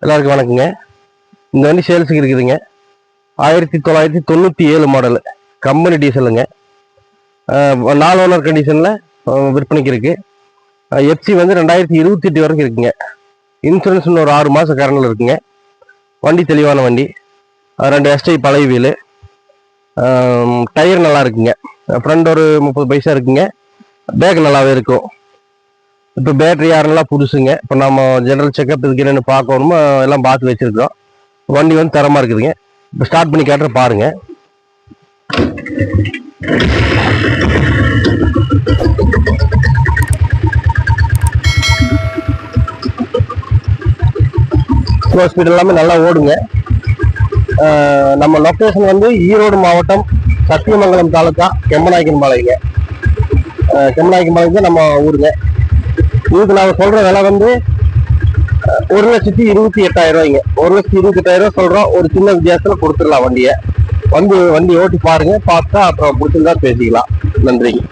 எல்லாருக்கும் வணக்கங்க. இந்த வண்டி சேல்ஸுக்கு இருக்குதுங்க. 1997 மாடல் கம்பெனி டீசலுங்க. 4 ஓனர் கண்டிஷனில் விற்பனைக்கு இருக்கு. எஃப்சி வந்து 2028 வரைக்கும் இருக்குங்க. இன்சூரன்ஸ் ஒரு 6 மாதம் கரண்டில் இருக்குங்க. வண்டி தெளிவான வண்டி. 2 எஸ்டை பழைய வீலு. டயர் நல்லா இருக்குங்க. ஃப்ரண்ட் ஒரு 30 பைசா இருக்குங்க. பேக் நல்லாவே இருக்கும். இப்போ பேட்டரி யாரெல்லாம் புதுசுங்க. இப்போ நம்ம ஜெனரல் செக்அப் இதுக்கு என்னென்னு பார்க்கணுமோ எல்லாம் பார்த்து வச்சுருக்கோம். வண்டி வந்து தரமாக இருக்குதுங்க. இப்போ ஸ்டார்ட் பண்ணி காட்டுற பாருங்க. ஸ்லோ ஸ்பீட் எல்லாமே நல்லா ஓடுங்க. நம்ம லொக்கேஷன் வந்து ஈரோடு மாவட்டம் சத்தியமங்கலம் தாலுக்கா கெம்மநாயக்கன்பாளையங்க. கெம்மநாயக்கன்பாளையம் நம்ம ஊருங்க. இதுக்கு நாங்கள் சொல்ற விலை வந்து 1,28,000 ரூபாய்ங்க. 1,28,000 சொல்றோம். ஒரு சின்ன வித்தியாசத்துல கொடுத்துடலாம் வண்டியை. வண்டி ஓட்டி பாருங்க. பார்த்தா அப்புறம் பிடிச்சிருந்தா பேசிக்கலாம். நன்றிங்க.